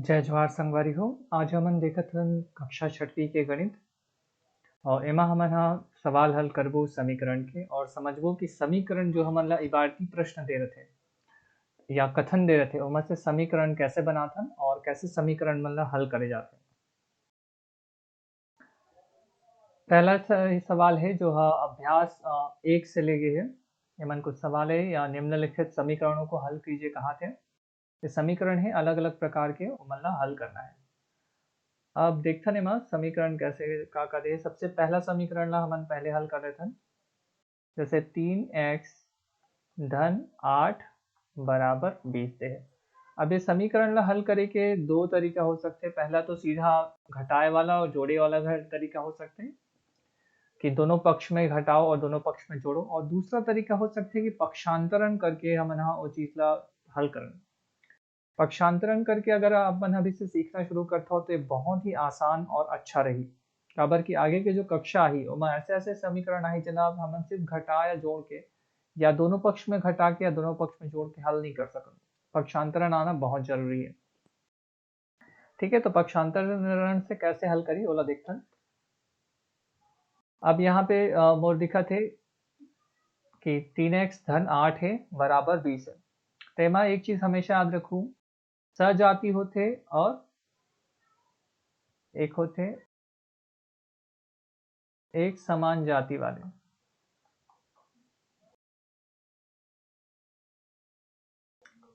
जय जवाहर संगवारी हो। आज हमन देखत हन कक्षा छठवीं के गणित और एमा हमन हा सवाल हल करबो समीकरण के और समझबो कि समीकरण जो हमन ला इबारती प्रश्न दे रथे या कथन दे रथे ओमा से समीकरण कैसे बनाथन और कैसे समीकरण मन ला हल करे जाथे। पहला सवाल है जो हा अभ्यास 1 से ले गए है। एमन कुछ सवाल है या निम्नलिखित समीकरणों को हल कीजिए कहा थे। ये समीकरण है अलग अलग प्रकार के ओमन ला हल करना है। अब देखथन एमा समीकरण कैसे का दे। सबसे पहला समीकरण ला हमन पहले हल कर लेथन। जैसे 3x धन 8 बराबर 20 दे है। अब ये समीकरण ला हल करे के दो तरीका हो सकते। पहला तो सीधा घटाए वाला और जोड़े वाला तरीका हो सकते कि दोनों पक्ष में घटाओ और दोनों पक्ष में जोड़ो, और दूसरा तरीका हो सकते कि पक्षांतरण करके हमन हा वो चीज ला हल करन। पक्षांतरण करके अगर अपन अभी से सीखना शुरू करता हो तो ये बहुत ही आसान और अच्छा रही। काबर की आगे के जो कक्षा आही ओमा ऐसे ऐसे समीकरण आही जनाब हमन सिर्फ घटा या जोड़ के या दोनों पक्ष में घटा के या दोनों पक्ष में जोड़ के हल नहीं कर सकते। पक्षांतरण आना बहुत जरूरी है। ठीक है, तो पक्षांतरण से कैसे हल करी ओला देखते। अब यहाँ पे मोर दिखत है कि 3x धन 8 है बराबर 20 है। तो एमा एक चीज हमेशा याद रखू, सजाति होते और एक होते एक समान जाति वाले।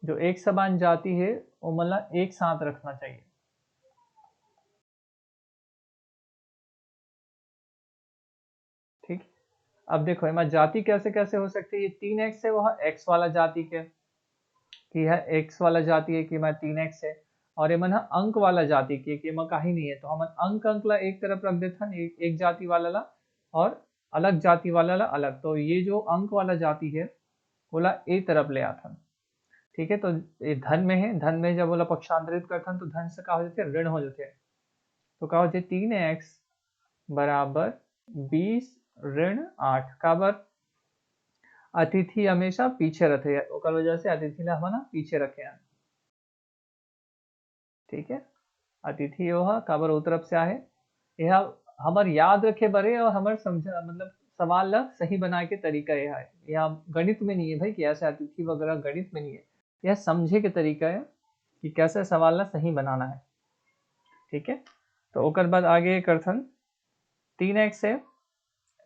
जो एक समान जाति है वो मतलब एक साथ रखना चाहिए। ठीक, अब देखो एमा जाति कैसे कैसे हो सकती है। ये 3x है वह x वाला जाति के कि है x वाला जाति है कि मैं 3x है, और ये मन अंक वाला जाति की कि एमा काही नहीं है तो हम अंक अंक ला एक तरफ रख देथन, एक जाति वाला ला और अलग जाति वाला ला अलग। तो ये जो अंक वाला जाति है बोला ए तरफ ले आथन। ठीक है, तो ये धन में है, धन में जब बोला पक्षांतरित करथन तो धन से का हो जाते ऋण हो जाते। तो का हो जाए 3x बराबर 20 ऋण 8। काबर अतिथि हमेशा पीछे रखे, ओकर वजह से अतिथि ला हमन पीछे रखे हैं। ठीक है, अतिथि वह काबर वो तरफ से आए। यह हमर याद रखे बरे और हमर समझ मतलब सवाल ला सही बनाए के तरीका यह है। यह गणित में नहीं है भाई कि ऐसे अतिथि वगैरह गणित में नहीं है। यह समझे के तरीका है कि कैसे सवाल ला सही बनाना है। ठीक है, तो ओकर बाद आगे करथन 3x है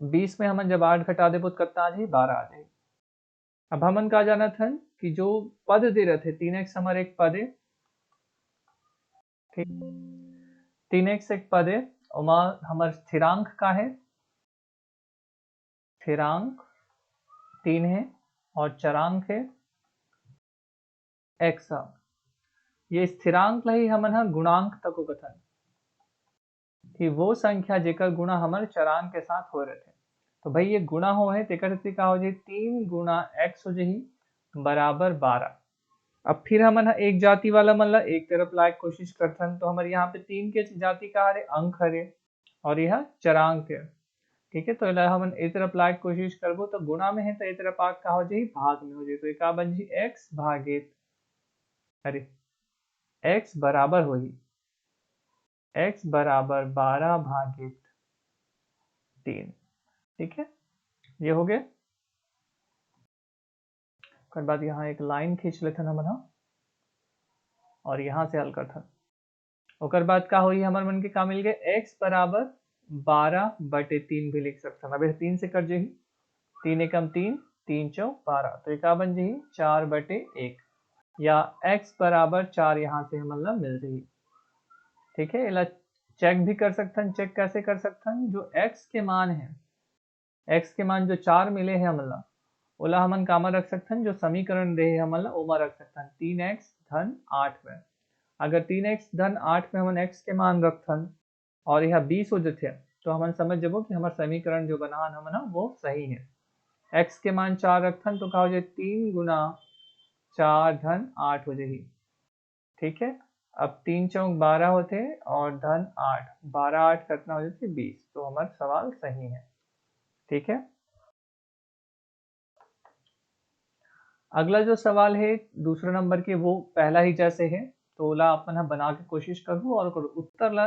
20 में हमन जब 8 घटा दे तो कितना आ जाए 12 आ जाए। अब हमन का जाना था कि जो पद दे रहे थे 3x हमारे एक पद है। ठीक, 3x एक पद है और हमारे स्थिरांक का है, स्थिरांक 3 है और चरांक है x। ये स्थिरांक ला ही हमन हा गुणांक तक को कथन कि वो संख्या जेकर गुणा हमारे चरांक के साथ हो रहे थे। तो भाई ये गुणा हो है तेकर का हो जाए 3 गुणा x हो जाए बराबर 12। अब फिर हमन एक जाति वाला मन ला एक तरफ लाए कोशिश करथन तो हमारे यहाँ पे 3 के जाति का हरे अंक हरे और यह चरांक है। ठीक है, तो हम ए तरफ लाए कोशिश करबो तो गुणा में है तो ए तरफ आग का हो जाए भाग में हो जाए। तो एक बन जी x भागित अरे x बराबर हो x बराबर 12 भागित 3। ठीक है, ये हो गए। उसके बाद यहाँ एक लाइन खींच लेते हम और यहाँ से हल करते। ओकर बाद का हुई हमारे मन के का मिल गए x बराबर 12/3 भी लिख सकते हैं। अब 3 से कर जाही 3 एकम 3 3 चौक 12 तो एक बन जाही 4/1 या x बराबर 4 यहाँ से हम मिल जाही। ठीक है, इला चेक भी कर सकते हैं। चेक कैसे कर सकते हैं, जो x के मान है x के मान जो 4 मिले हैं हमला ओला हमन कामा रख सकते हैं। जो समीकरण दे हमला ओमा रख सकते हैं 3x धन 8 में। अगर 3x धन 8 में हम x के मान रखथन और यह 20 हो जाते तो हम समझ जबो कि हमारा समीकरण जो बना हमन वो सही है। x के मान 4 रखथन तो का हो जाए 3 गुना 4 धन 8 हो जाए। ठीक है, अब 3 चौक 12 होते और धन 8 12 8 कितना हो जाते 20। तो हमारा सवाल सही है। ठीक है, अगला जो सवाल है दूसरे नंबर के वो पहला ही जैसे है तो ओला अपन हम बना के कोशिश करूँ और ओकर उत्तर ला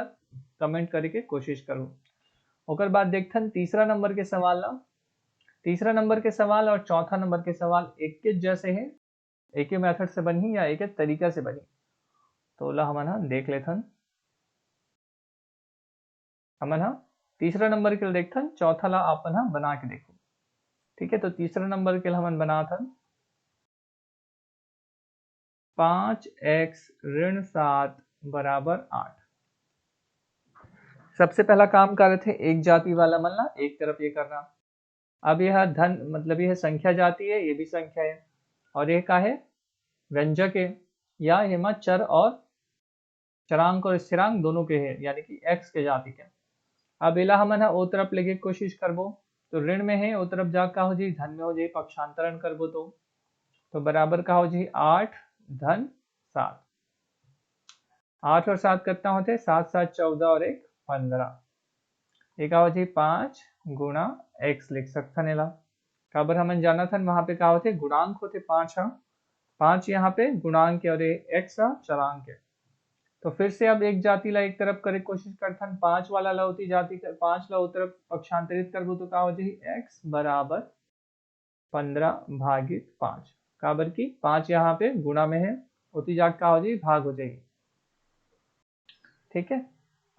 कमेंट करके कोशिश करूँ। ओकर बाद देखथन तीसरा नंबर के सवाल ला। तीसरा नंबर के सवाल और चौथा नंबर के सवाल एक के जैसे हैं, एक ही मेथड से बनी या एक ही तरीका से बनी। तो ओला हमन हा देख लेथन। हमन हा तीसरा नंबर के देखथन, चौथा ला अपन हा बना के देखो। ठीक है, तो तीसरा नंबर के हमन बनाथन 5x ऋण 7 बराबर 8। सबसे पहला काम कर रहे थे एक जाति वाला मन ला एक तरफ ये करना। अब यह धन मतलब यह संख्या जाति है, ये भी संख्या है, और ये का है व्यंजक है, या हेमा चर और चरांक और स्थिरांक दोनों के है, यानी कि x के जाति के। अब इला हमन हा ओ तरफ लेके कोशिश करबो, तो ऋण में है ओ तरफ जा का हो जाए धन में हो जाए, पक्षांतरण करबो तो बराबर का हो जाए 8 धन 7। 8 और 7 कितना होते 7 7 14 और 1 15। एक हो जाए 5 गुणा x लिख सकथन एला। काबर हमन जाना था वहां पे का होते गुणांक होते 5 हा, 5 यहाँ पे गुणांक है और x हा चरांक है। तो फिर से अब एक जाति ला एक तरफ करे कोशिश करथन, 5 वाला ला होती जाति कर 5 ला तरफ पक्षांतरित करबो तो का हो जाए x बराबर 15 भागित 5। काबर की 5 यहाँ पे गुणा में है, होती जाट का हो जाए भाग हो जाएगी। ठीक है,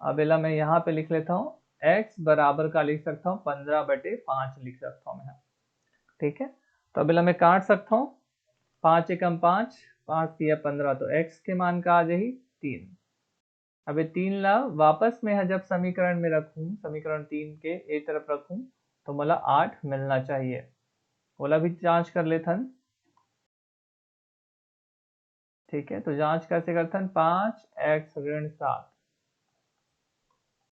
अब एला मैं यहाँ पे लिख लेता हूँ, x बराबर का लिख सकता हूँ 15/5 लिख सकता हूँ मैं। ठीक है, तो अब एला मैं काट सकता हूँ, 5 एकम 5, 5 तिया 15, तो x के मान का आ जाए 3। अब 3 ला वापस में जब समीकरण में रखूं, समीकरण 3 के एक तरफ रखूं, तो मला 8 मिलना चाहिए। ओला भी जांच कर लेथन। ठीक है, तो जांच कैसे करथन, 5x ऋण 7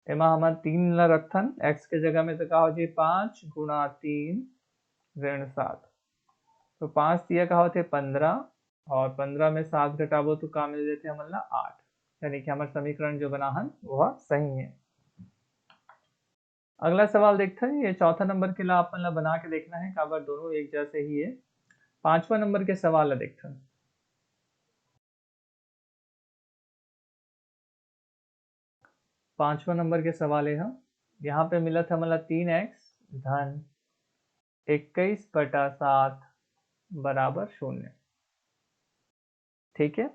एमा हमन 3 ला रखथन x के जगह में, तो का हो जाए 5 गुणा 3 ऋण 7। तो 5 तिया का होते 15, और 15 में 7 घटाबो तो का मिल जाते हमन ला 8, यानी कि हमारा समीकरण जो बना हन वह सही है। अगला सवाल देखते हैं, ये चौथा नंबर के ला अपन ला बना के देखना है, काबर दोनों एक जैसे ही है। पांचवा नंबर के सवाल ला देखते हैं। पांचवा नंबर के सवाल है, यहाँ पे मिला था मतलब 3x धन 21/7 बराबर 0। ठीक है,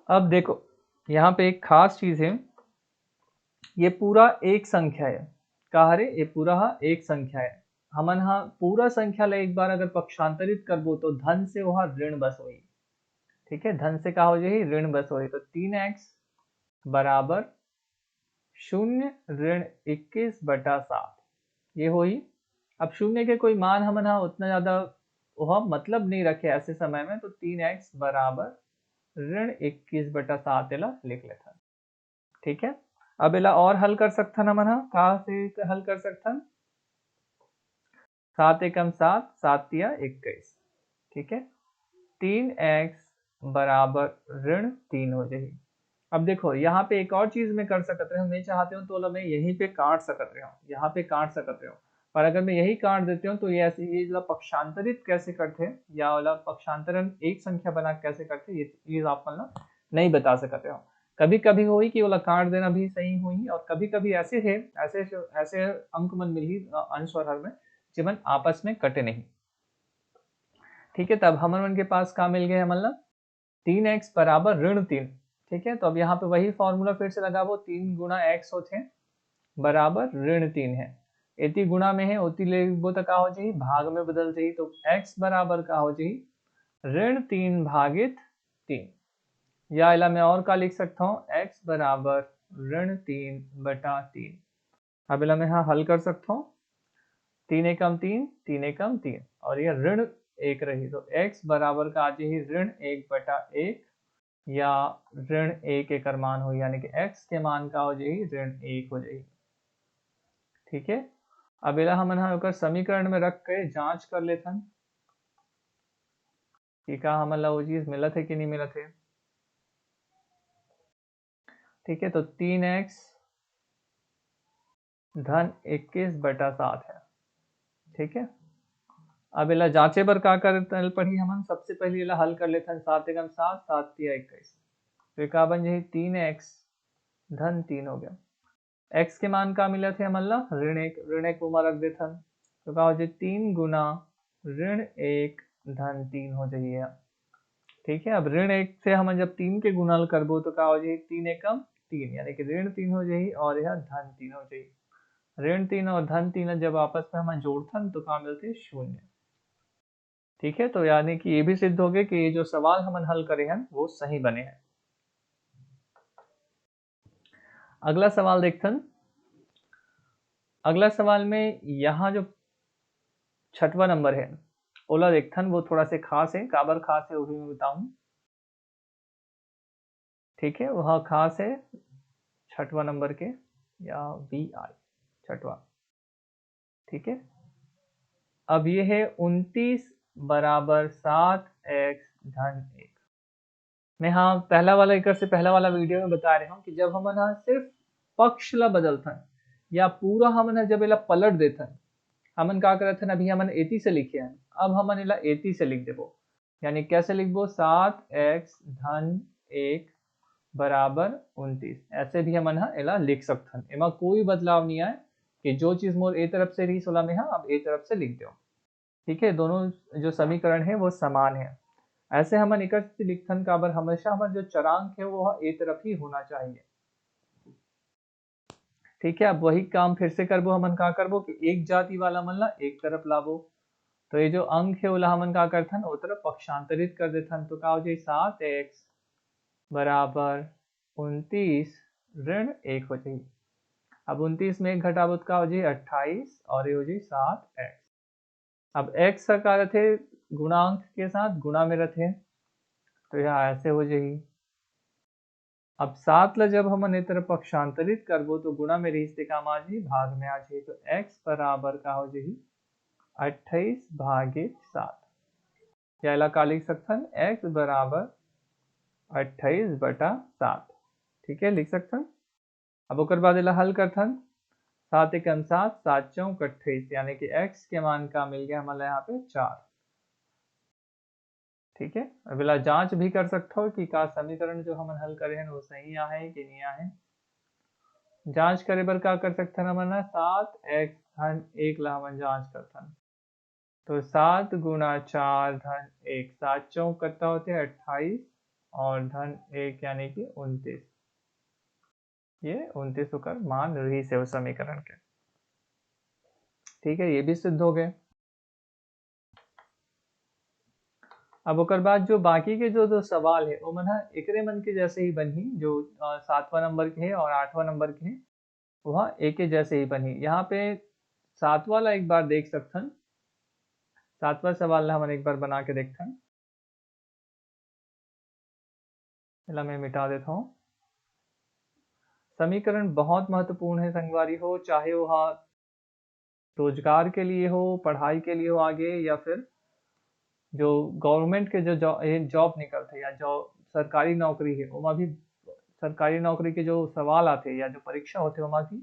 अब देखो यहाँ पे एक खास चीज है, ये पूरा एक संख्या है। कहा रे ये पूरा एक संख्या है। हमन हा पूरा संख्या ला एक बार अगर पक्षांतरित करबो तो धन से वह ऋण बस होई। ठीक है, धन से का हो जाए ऋण बस होई, तो 3x बराबर 0 ऋण 21/7 ये होई। अब शून्य के कोई मान हमन हा उतना ज्यादा वह मतलब नहीं रखे ऐसे समय में, तो 3x बराबर ऋण 21/7 एला लिख लेथन। ठीक है, अब एला और हल कर सकथन हमन हा, कहा से हल कर सकथन, 7 एकम 7, 7 तिया 21। ठीक है, 3x बराबर ऋण 3 हो जाएगी। अब देखो यहाँ पे एक और चीज मैं कर सकते रहा हूँ, मैं चाहते हूँ तो मैं यहीं पे काट सकते रहा हूँ, यहाँ पे काट सकते रहा हूँ, पर अगर मैं यही काट देती हूँ तो ये ऐसे ये वाला पक्षांतरित कैसे करते हैं या वाला पक्षांतरण एक संख्या बना कैसे करते हैं, ये चीज आप मतलब नहीं बता सकते हो। कभी कभी हुई कि वाला काट देना भी सही हुई, और कभी कभी ऐसे है ऐसे ऐसे अंक मन मिली अंश और हर में जीवन आपस में कटे नहीं। ठीक है, तब हमन मन के पास का मिल गया मतलब 3x बराबर ऋण 3। ठीक है, तो अब यहाँ पे वही फॉर्मूला फिर से लगाबो, 3 गुणा x होते हैं बराबर ऋण 3 है। इति गुणा में है उति लेबो तो का हो जाए भाग में बदल जाए, तो x बराबर का हो जाए ऋण 3 भागित 3, या इला मैं और का लिख सकता हूँ x बराबर ऋण 3/3। अब इला मैं यहाँ हल कर सकता हूँ, 3 एकम 3, 3 एकम 3, और ये ऋण 1 रही, तो x बराबर का आ जाए ऋण 1/1 या ऋण 1 एकर मान हो, यानी कि x के मान का हो जाएगी ऋण 1 हो जाएगी। ठीक है, अब एला हमन हा समीकरण में रख के जांच कर लेथन कि का हमन ला वो चीज मिलत है कि नहीं मिलत है। ठीक है, तो 3x धन 21/7 है। ठीक है, अब इला जांचे बर का कर पढ़ी हमन सबसे पहले इला हल कर लेथन 7 एकम 7 7 तिया 21 तो का बन जाही 3x धन 3 हो गया। x के मान का मिला थे हमन ला ऋण 1 उमा रख देथन तो का हो जाए 3 गुना ऋण 1 धन 3 हो जाइए। ठीक है, अब ऋण 1 से हम जब 3 के गुणल करबो तो का हो जाए 3 एकम 3 यानी कि ऋण 3 हो जाही और यह धन 3 हो जाही। ऋण 3 और धन 3 जब आपस में हम जोड़थन तो का मिलते 0। ठीक है, तो यानी कि ये भी सिद्ध हो गए कि ये जो सवाल हमन हल करे हैं वो सही बने हैं। अगला सवाल देखथन। अगला सवाल में यहाँ जो 6वां नंबर है ओला देखथन, वो थोड़ा से खास है। काबर खास है वो भी मैं बताऊं। ठीक है, वह खास है 6वां नंबर के या VI 6वां। ठीक है, अब ये है 29 बराबर 7x धन 1। मैं हाँ पहला वाला एक से पहला वाला वीडियो में बता रहा हूँ कि जब हम ना सिर्फ पक्ष ला बदलथन या पूरा हम जब इला पलट देथन, हमन का करथन अभी हमन एती से लिखे हैं, अब हमन इला एती से लिख देबो। यानी कैसे लिखबो 7x धन 1 बराबर 29 ऐसे भी हमन इला लिख सकथन। एमा कोई बदलाव नहीं आए कि जो चीज मोर ए तरफ से रही सोला में अब ए तरफ से लिख दो। ठीक है, दोनों जो समीकरण है वो समान है। ऐसे हमन एक लिखथन काबर हमेशा हमारा जो चरांक है वो ए तरफ ही होना चाहिए। ठीक है, अब वही काम फिर से करबो। हमन का करबो कि एक जाति वाला मन ला एक तरफ लाबो, तो ये जो अंक है ओला हमन का करथन ओ तरफ पक्षांतरित कर देथन तो का हो जाए 7x बराबर 29 ऋण 1 हो जाए। अब 29 में एक घटावत का हो जाए 28 और ये हो जाए 7x। अब x का रथे गुणांक के साथ गुणा में रथे तो यह ऐसे हो जाएगी। अब 7 ला जब हम ए तरफ पक्षांतरित करबो तो गुणा में रही से काम आ जाए भाग में आ जाए तो x बराबर का हो जाए 28 भागे 7 या इला का लिख सकथन x बराबर 28 बटा 7। ठीक है, लिख सकथन। अब ओकर बाद इला हल करथन 7 एकम 7 7 चौक 28 यानी कि x के मान का मिल गया हमारे यहाँ पे 4। ठीक है, अब इला जांच भी कर सकते हो कि का समीकरण जो हम हल करे हैं वो सही आहे कि नहीं आहे। जांच करे बर का कर सकथन हमन 7x धन 1 ला हमन जांच करथन तो 7 गुना 4 धन 1 7 चौक कितना होते 28 और धन 1 यानी कि 29। ये 29 होकर मान रही से समीकरण के। ठीक है, ये भी सिद्ध हो गए। अब ओकर बाद जो बाकी के जो सवाल है वो मन एकरे मन के जैसे ही बनी जो 7वां नंबर के है और 8वां नंबर के है वह एक ही जैसे ही बनी। यहाँ पे 7वां वाला एक बार देख सकथन। 7वां सवाल ला हम एक बार बना के देखथन। इला मैं मिटा देता हूँ। समीकरण बहुत महत्वपूर्ण है संगवारी हो, चाहे वह रोजगार के लिए हो, पढ़ाई के लिए हो आगे, या फिर जो गवर्नमेंट के जो जॉब निकलते या जो सरकारी नौकरी है वहाँ भी सरकारी नौकरी के जो सवाल आते या जो परीक्षा होते वहाँ भी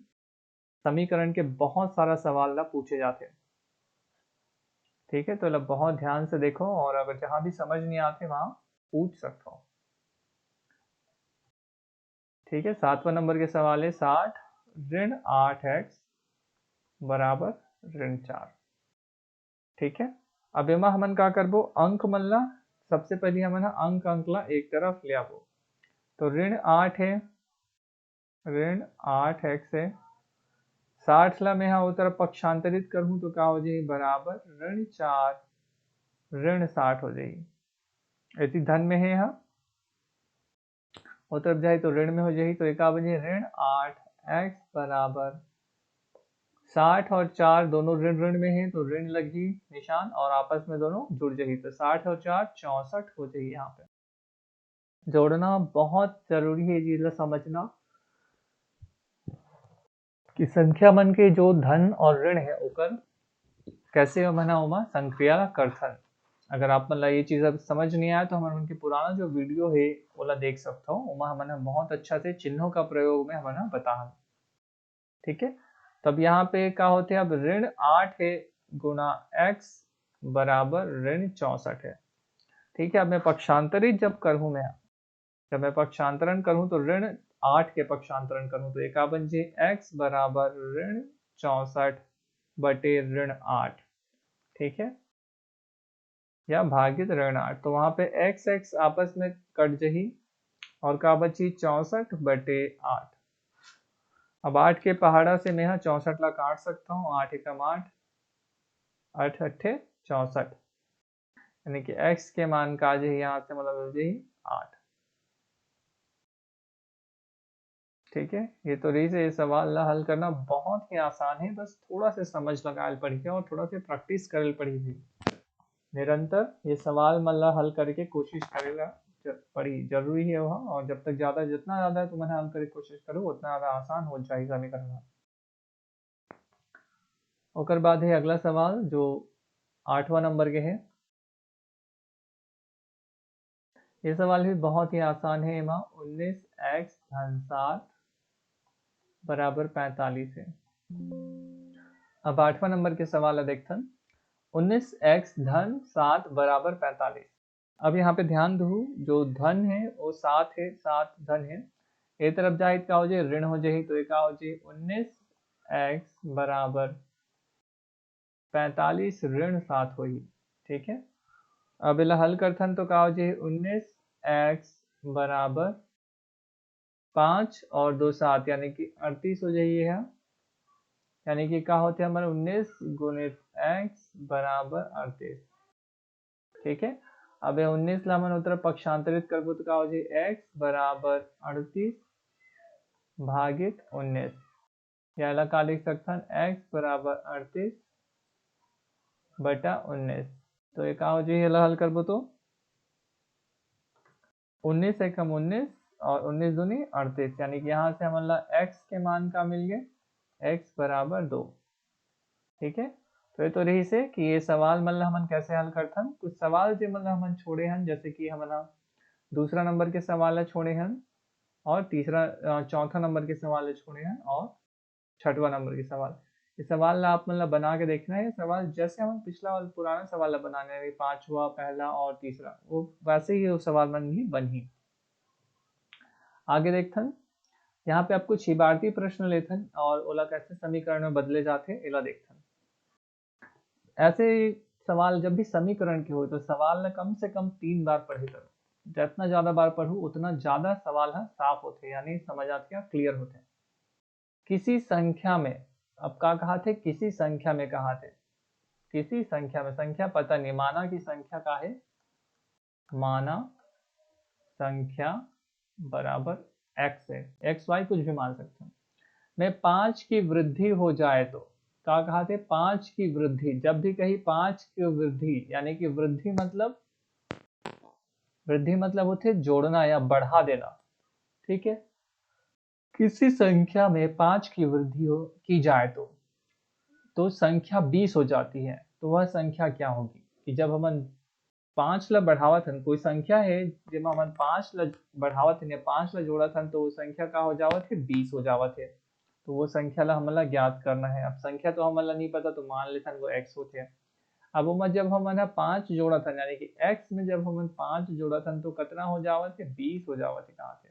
समीकरण के बहुत सारा सवाल ला पूछे जाते हैं। ठीक है, तो ला बहुत ध्यान से देखो और अगर जहाँ भी समझ नहीं आते वहाँ पूछ सकते हो। ठीक है, 7वां नंबर के सवाल है 60 ऋण 8x बराबर ऋण 4। ठीक है, अब एमा हमन का करबो अंक मन ला सबसे पहले हमन अंक ला एक तरफ ले आबो तो ऋण 8 है, ऋण 8x है। 60 ला मैं वो तरफ पक्षांतरित करूँ तो का हो जाए बराबर ऋण 4 ऋण 60 हो जाएगी। यदि धन में है यहाँ वो तरफ जाए तो ऋण में हो जाएगी तो एक बजे ऋण 8x बराबर 60 और 4 दोनों ऋण ऋण में है तो ऋण लगी निशान और आपस में दोनों जुड़ जाएगी तो 60 और 4 64 हो जाएगी। यहाँ पे जोड़ना बहुत जरूरी है, ये समझना कि संख्या मन के जो धन और ऋण है ओकर कैसे मना उमा संक्रिया करथन। अगर आप मतलब ये चीज अब समझ नहीं आया तो हमारे उनके पुराना जो वीडियो है ओला देख सकते हो, उमा हमने बहुत अच्छा से चिन्हों का प्रयोग में हमने बता। ठीक है, तब यहाँ पे क्या होते हैं अब ऋण 8 है गुना x बराबर ऋण 64 है। ठीक है, अब मैं पक्षांतरित जब मैं पक्षांतरण करूं तो ऋण 8 के पक्षांतरण करूं तो एक बन जे x बराबर ऋण 64 बटे ऋण 8। ठीक है, या भागित ऋण 8, तो वहां पे x x आपस में कट जही और का बची 64 बटे 8। अब 8 के पहाड़ा से मैं 64 ला काट सकता हूँ। 8 एकम 8, 8 अट्ठे 64, यानी कि x के मान का जही यहाँ से मतलब मिल जाही 8। ठीक है, ये तो रही से ये सवाल ला हल करना बहुत ही आसान है, बस थोड़ा से समझ लगाए पड़ी है और थोड़ा से प्रैक्टिस करे पड़ी भी। निरंतर ये सवाल मतलब हल करके कोशिश करेगा पड़ी जरूरी है वहाँ, और जब तक जितना ज्यादा तुम हल करके कोशिश करो उतना ज्यादा आसान हो जाएगा समीकरण। और बाद है अगला सवाल जो 8वां नंबर के है। ये सवाल भी बहुत ही आसान है। 19x धन 7 बराबर 45 है। अब 8वां नंबर के सवाल है देखथन 19x धन 7 बराबर 45। अब यहाँ पे ध्यान दो, जो धन है वो 7 है, 7 धन है, ए तरफ जाए क्या हो जाए ऋण हो जाए, तो क्या हो जाए 19x बराबर 45 ऋण 7 हो। ठीक है, अब इला हल करथन तो क्या हो जाए 19x बराबर 5 और 2 7 यानी कि 38 हो जाइए है, यानी कि क्या होते हैं हमारे 19 गुणित x बराबर 38। ठीक है, अब 19 ला मन उत्तर पक्षांतरित करबो तो क्या हो जाए x बराबर 38 भागित 19, या का लिख सकता x बराबर 38 बटा 19। तो ये क्या हो जाए हल करबो तो 19 एकम 19 और 19 दूनी 38, यानी कि यहाँ से हमारा x के मान का मिल गए x बराबर 2। ठीक है, तो ये तो रही से कि ये सवाल मतलब हम कैसे हल करथन। कुछ सवाल जो मतलब हम छोड़े हैं, जैसे कि हमारा दूसरा नंबर के सवाल छोड़े हैं और चौथा नंबर के सवाल छोड़े हैं और छठवां नंबर के सवाल। इस सवाल ला आप मतलब बना के देखना है। सवाल जैसे हम पिछला वाला पुराना सवाल बनाने हैं, पांचवा पहला और तीसरा, वो वैसे ही वो सवाल बन ही। आगे देखथन यहाँ पे आपको छिबारती प्रश्न लेथन और ओला कैसे समीकरण में बदले जाते एला देखथन। ऐसे सवाल जब भी समीकरण के हो तो सवाल कम से कम 3 बार पढ़े करो। जितना ज्यादा बार पढ़ू उतना ज्यादा सवाल साफ होते, यानी समझ आते हैं, क्लियर होते हैं। किसी संख्या में, अब का कहा थे किसी संख्या में कहा थे, किसी संख्या में, संख्या पता नहीं, माना की संख्या का है, माना संख्या बराबर x है, x y कुछ भी मान सकते हैं, में 5 की वृद्धि हो जाए तो क्या कहा थे 5 की वृद्धि, जब भी कही 5 की वृद्धि, यानी कि वृद्धि मतलब होते जोड़ना या बढ़ा देना। ठीक है, किसी संख्या में 5 की वृद्धि की जाए तो संख्या 20 हो जाती है। तो वह संख्या क्या होगी कि जब हम 5 ला बढ़ावत हन, कोई संख्या है जिसमें हम 5 ला बढ़ावत हन या 5 ला जोड़त हन, तो वो संख्या का हो जावत है 20 हो जावत है। तो वो संख्या ला हमला ज्ञात करना है। अब संख्या तो हमला नहीं पता, तो मान लेथन वो x होते हैं। अब वो जब हम 5 जोड़त हन, यानी कि x में जब हम 5 जोड़त हन तो कितना हो जावत है 20 हो जावत है। कहाँ से,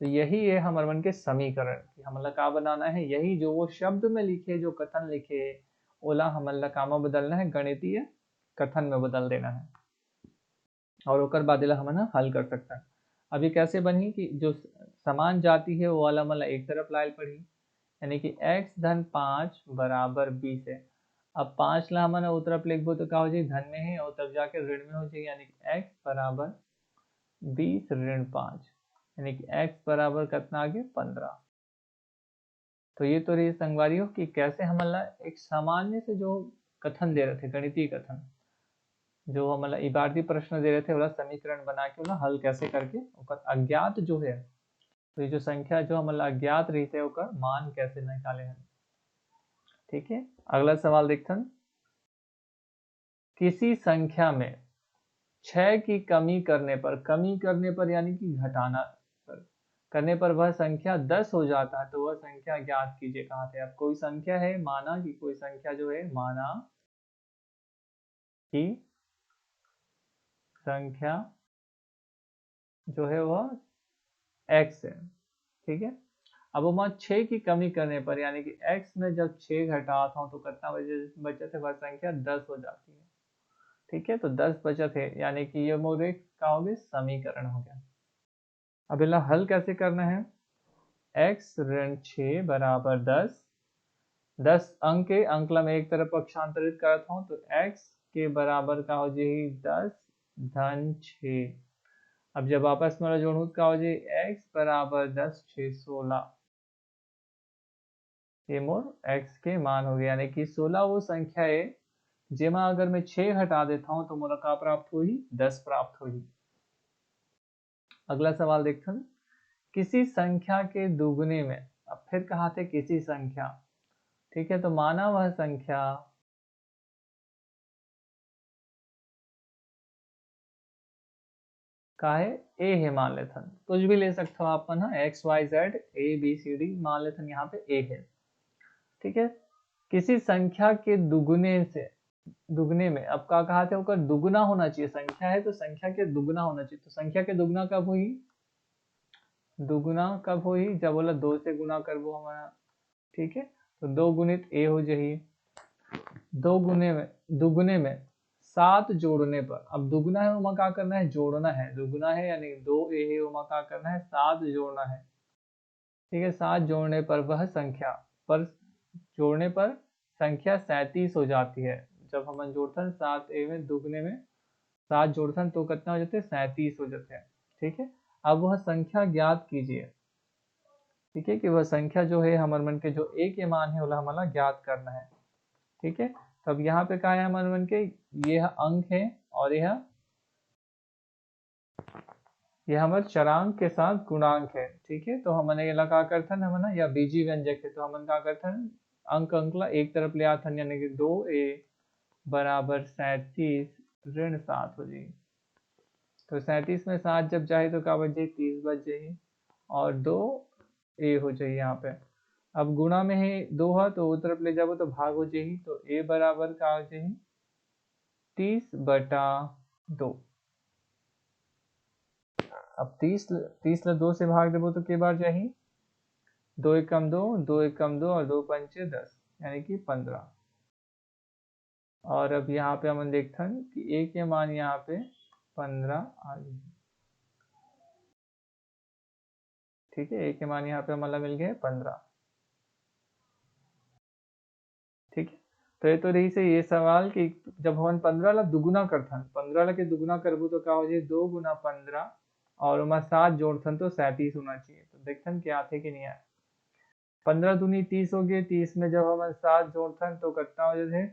तो यही है हमारे मन के समीकरण कि हमला का बनाना है, यही जो वो शब्द में लिखे, जो कथन लिखे ओला हमला कामा बदलना है, गणितीय कथन में बदल देना है और ओकर बाद हम हल कर सकता है। अभी कैसे बनी कि जो समान जाति है वो वाला मतलब एक तरफ लायल पड़ी, यानी कि x धन 5 बराबर 20 है। अब 5 ला हमन उस तरफ लिखबो तो क्या हो जाए धन में है और तब जाके ऋण में हो जाए, यानी कि x बराबर 20 ऋण 5, यानी कि x बराबर कितना आगे 15। तो ये तो रही संगवारी हो कि कैसे हमला एक सामान्य से जो कथन दे रहे थे, गणितीय कथन जो हमारा इबारती प्रश्न दे रहे थे, वाला समीकरण बना के वाला हल कैसे करके ओकर अज्ञात जो है, तो ये जो संख्या जो हमारा अज्ञात रही थे ओकर मान कैसे निकाले हैं। ठीक है, अगला सवाल देखते हैं। किसी संख्या में 6 की कमी करने पर यानी कि घटाना करने पर वह संख्या 10 हो जाता है, तो वह संख्या ज्ञात कीजिए। कहाँ थे, अब कोई संख्या है, माना कि कोई संख्या जो है, माना की संख्या जो है वह x है। ठीक है, अब वहाँ 6 की कमी करने पर यानी कि x में जब 6 घटाता हूँ तो कितना बचत है, वह संख्या 10 हो जाती है। ठीक है, तो 10 बचत है, यानी कि ये मोर एक क्या हो गया, समीकरण हो गया। अब इला हल कैसे करना है, x ऋण 6 बराबर 10, 10 अंक के अंकला में एक तरफ पक्षांतरित करता हूँ तो x के बराबर का हो जाएगी 10 धन 6। अब जब आपस में जोड़ू का हो जाए x बराबर 10 6 16, ये मोर x के मान हो गया, यानी कि 16 वो संख्या है जेमा अगर मैं 6 हटा देता हूं तो मोला का प्राप्त हुई, 10 प्राप्त हुई। अगला सवाल देखते हैं, किसी संख्या के दुगने में, अब फिर कहा थे किसी संख्या। ठीक है, तो माना वह संख्या का है a है, मान लेते हैं कुछ भी ले सकते हो आप ना, x y z a b c d, मान लेते हैं यहाँ पे a है। ठीक है, किसी संख्या के दुगने में, अब का कहा था उसका दुगना होना चाहिए, संख्या है तो संख्या के दुगना होना चाहिए, तो संख्या के दुगना कब हुई, दुगुना कब हुई, जब बोला 2 से गुना करबो हमारा। ठीक है, तो 2 गुणित a हो जाही, दुगुने में 7 जोड़ने पर, अब दुगना है वहाँ क्या करना है, जोड़ना है, दुगुना है यानी 2a है वहाँ क्या करना है, 7 जोड़ना है। ठीक है, 7 जोड़ने पर वह संख्या, पर जोड़ने पर संख्या 37 हो जाती है। जब हम जोड़ते हैं 7a में दुगने में 7 जोड़ते हैं तो कितना हो जाते हैं, 37 हो जाते हैं। ठीक है, अब वह संख्या ज्ञात कीजिए। ठीक है, कि वह संख्या जो है हमारे मन के जो a के मान है वह हमारा ज्ञात करना है। ठीक है, तब यहाँ पे क्या है हमारे मन के, यह अंक है और यह हमारे चरांक के साथ गुणांक है। ठीक है, तो हमने लगा करथन हमने या बीजी व्यंजक है, तो हमन क्या करथन अंक अंकला एक तरफ ले आथन, यानी कि 2a बराबर 37 ऋण 7 हो जाएगी। तो 37 में 7 जब जाए तो क्या बच जाए, 30 बच जाएगी, और 2a हो जाए यहाँ पे। अब गुणा में है 2 है तो वो तरफ ले जाओ तो भाग हो जाएगी, तो a बराबर क्या हो जाएगी 30/2। अब 30 ला 2 से भाग देबो तो के बार जाही, 2 एकम 2, 2 एकम 2 और 2 पंचे 10, यानी कि 15। और अब यहाँ पे हम देखते हैं कि a के मान यहाँ पे 15 आ गई। ठीक है, a के मान यहाँ पे हमारा मिल गए 15। ठीक है, तो ये तो रही से ये सवाल कि जब हम 15 ला दुगुना करथन, 15 ला के दुगुना करबो तो क्या हो जाए 2 गुना 15 और वहाँ 7 जोड़थन तो 37 होना चाहिए। तो देखथन क्या आते कि नहीं आए, 15 दूनी 30 हो गए, 30 में जब हम 7 जोड़थन तो कितना हो जाते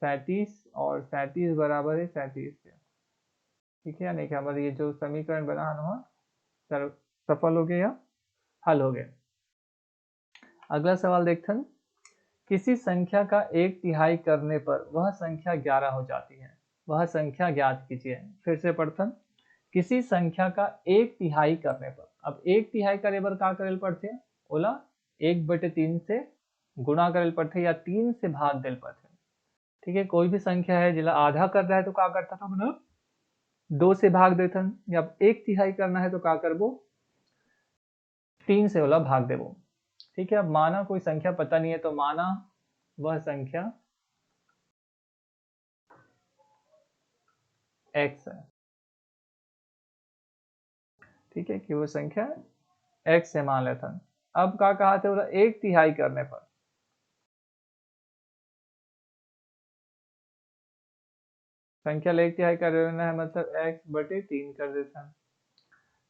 37, और 37 बराबर है 37 के। ठीक है, नहीं कि हमारे ये जो समीकरण बना है सफल हो गया, हल हो गया। अगला सवाल देखते हैं, किसी संख्या का 1/3 करने पर वह संख्या 11 हो जाती है, वह संख्या ज्ञात कीजिए। फिर से पढ़ते हैं, किसी संख्या का 1/3 करने पर, अब 1/3 करे बर का करेल पड़ते, बोला 1/3 से गुणा करेल पड़ते या 3 से भाग देल पड़ते। ठीक है, कोई भी संख्या है जिला आधा कर रहा है तो क्या करता था मतलब 2 से भाग देथन, या 1/3 करना है तो क्या करबो 3 से वाला भाग देबो। ठीक है, अब माना कोई संख्या पता नहीं है तो माना वह संख्या x है। ठीक है, कि वो संख्या x है मान लेता। अब क्या कहा था बोला 1/3 करने पर, संख्या ले 1/3 कर देना है मतलब x/3 कर देता है,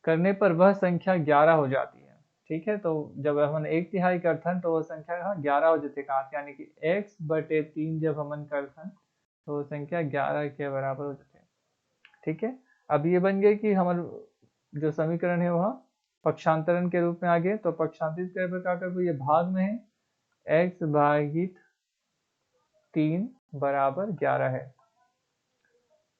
करने पर वह संख्या 11 हो जाती है। ठीक है, तो जब हम 1/3 करथन तो वह संख्या 11 हो जाती है, यानी कि x/3 जब हम करथन तो वो संख्या 11 के बराबर हो जाती है। ठीक है, अब ये बन गए कि हमारे जो समीकरण है वह पक्षांतरण के रूप में आ गए, तो पक्षांतरित करने पर क्या करबो, ये भाग में है x/3 बराबर 11 है।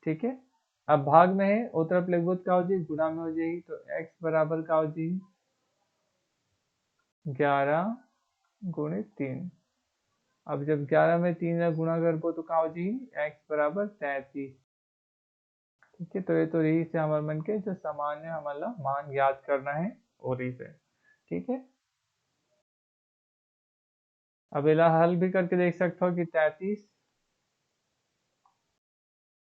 ठीक है, अब भाग में है वो तरफ लिखबो क्या हो जाएगी, गुणा में हो जाएगी, तो x बराबर क्या हो जाएगी 11 गुणित 3। अब जब 11 में 3 गुणा करबो तो का हो जी x बराबर 33। ठीक है, तो ये तो रही से हमारे मन के जो सामान्य हमारा मान याद करना है वो रही से। ठीक है, अब इला हल भी करके देख सकते हो कि 33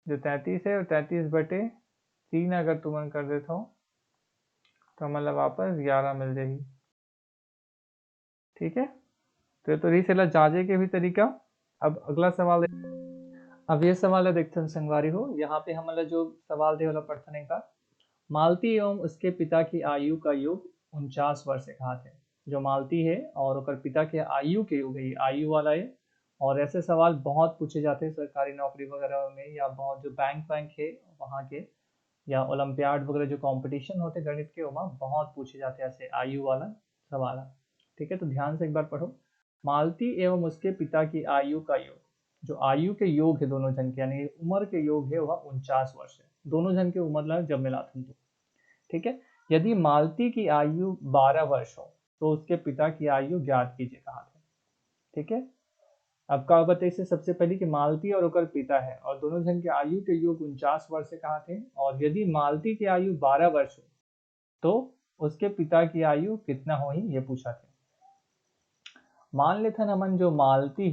जो 33 है और 33/3 अगर तुम कर देते हो तो मतलब वापस 11 मिल जाएगी। ठीक है, तो ये तो रही से जांचे के भी तरीका। अब अगला सवाल है, अब ये सवाल है देखते हैं संगवारी हो, यहाँ पे हमारा जो सवाल थे वाला पढ़ते नहीं का मालती एवं उसके पिता की आयु का योग 49 वर्ष कहा थे। जो मालती है और ओकर पिता के आयु के योग है, आयु वाला है। और ऐसे सवाल बहुत पूछे जाते हैं सरकारी नौकरी वगैरह में, या बहुत जो बैंक बैंक है वहाँ के, या ओलंपियाड वगैरह जो कंपटीशन होते गणित के वहाँ बहुत पूछे जाते हैं ऐसे आयु वाला सवाल। ठीक है, तो ध्यान से एक बार पढ़ो। मालती एवं उसके पिता की आयु का योग, जो आयु के योग है दोनों जन के, यानी उम्र के योग है वह 49 वर्ष है। दोनों जन के उम्र ला जब मिलाते हैं तो। ठीक है, यदि मालती की आयु 12 वर्ष हो तो उसके पिता की आयु ज्ञात कीजिए कहा था। ठीक है, अब का बताइए से सबसे पहले कि मालती और ओकर पिता है और दोनों जन के आयु के योग 49 वर्ष से कहा थे, और यदि मालती की आयु 12 वर्ष हो तो उसके पिता की आयु कितना हो ही ये पूछा था। मान लेते हैं हमन जो मालती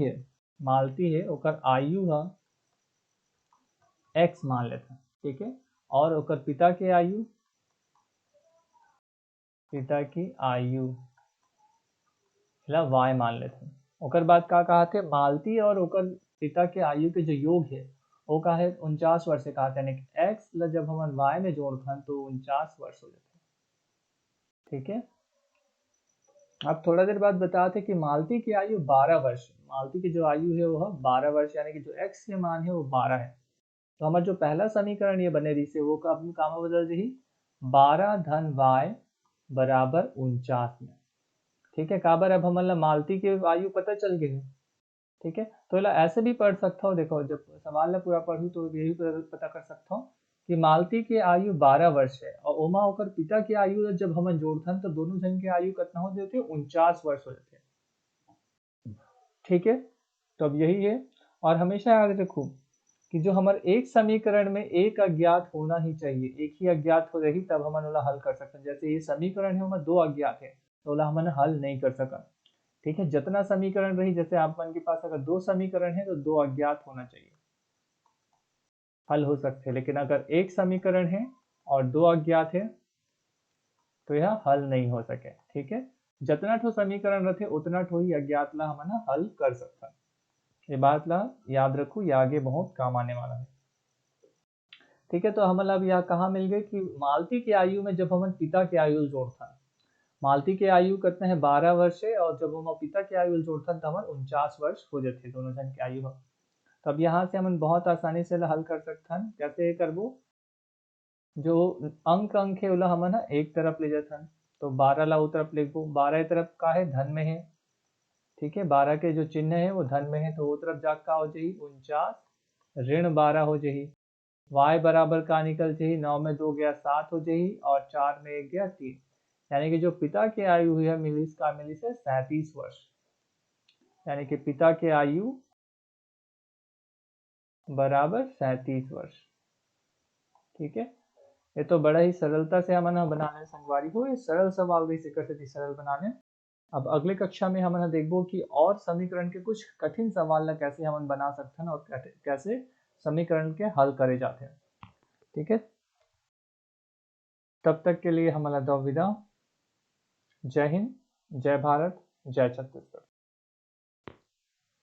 है ओकर आयु है x मान लेते हैं। ठीक है, और ओकर पिता की आयु y मान लेते हैं। ओकर बाद का कहा थे मालती और ओकर पिता के आयु के जो योग है वो का है 49 वर्ष से कहा था, यानी x ला जब हम y में जोड़ते तो 49 वर्ष हो जाते। ठीक है, अब थोड़ा देर बाद बताते कि मालती की आयु 12 वर्ष, मालती की जो आयु है वो 12 वर्ष, यानी कि जो x के मान है वो 12 है। तो हमारा जो पहला समीकरण ये बने रही से वो का अपनी काम बदल रही 12 धन y बराबर 49 में। ठीक है, काबर अब हमारा मालती की आयु पता चल गई है। ठीक है, तो ऐसे भी पढ़ सकता हो, देखो जब सवाल ने पूरा पढ़ू तो यही पता कर सकता हूँ कि मालती की आयु 12 वर्ष है और उमा होकर पिता की आयु जब हम जोड़ते तो दोनों जन की आयु कितना हो जाते 49 वर्ष हो जाते। ठीक है, तो अब यही है, और हमेशा याद रखो कि जो हमारे एक समीकरण में एक अज्ञात होना ही चाहिए, एक ही अज्ञात हो रही तब हम हल कर सकते हैं। जैसे ये समीकरण है हमारे 2 अज्ञात है तो हमने हल नहीं कर सका। ठीक है, जितना समीकरण रही, जैसे आप मन के पास अगर 2 समीकरण है तो 2 अज्ञात होना चाहिए, हल हो सकते हैं। लेकिन अगर एक समीकरण है और 2 अज्ञात है तो यह हल नहीं हो सके। ठीक है, जितना ठो समीकरण रहते उतना ठो ही अज्ञात ला हम हल कर सकते हैं। ये बात ला याद रखो, ये आगे बहुत काम आने वाला है। ठीक है, तो हम अब यहाँ कहाँ मिल गए कि मालती की आयु में जब हम पिता की आयु जोड़ता है, मालती के आयु कितने हैं 12 वर्ष है, और जब हम पिता की आयु जोड़ता है तो हम 49 वर्ष हो जाते दोनों जन की आयु। तो अब यहाँ से हम बहुत आसानी से हल कर सकते हैं। कैसे करबो, जो अंक है उला हम एक तरफ ले जाते हैं, तो 12 ला तरफ लिखबो, 12 तरफ का है धन में है। ठीक है, 12 के जो चिन्ह है वो धन में है तो वो तरफ जाग का हो जाए 49 ऋण 12 हो जाए। y बराबर का निकल जाए, 9 में 2 गया 7 हो जाए और 4 में 1 गया 3, यानी कि जो पिता की आयु हुई है मिली से 37 वर्ष, यानी कि पिता की आयु बराबर 37 वर्ष। ठीक है, ये तो बड़ा ही सरलता से हम बनाने संगवारी हो, ये सरल सवाल भी सिक्कर सरल बनाने। अब अगले कक्षा में हम देखबो कि और समीकरण के कुछ कठिन सवाल ला कैसे हम बना सकते हैं और कैसे समीकरण के हल करे जाते हैं। ठीक है, तब तक के लिए हमारा दो विदा। जय हिंद, जय भारत, जय छत्तीसगढ़।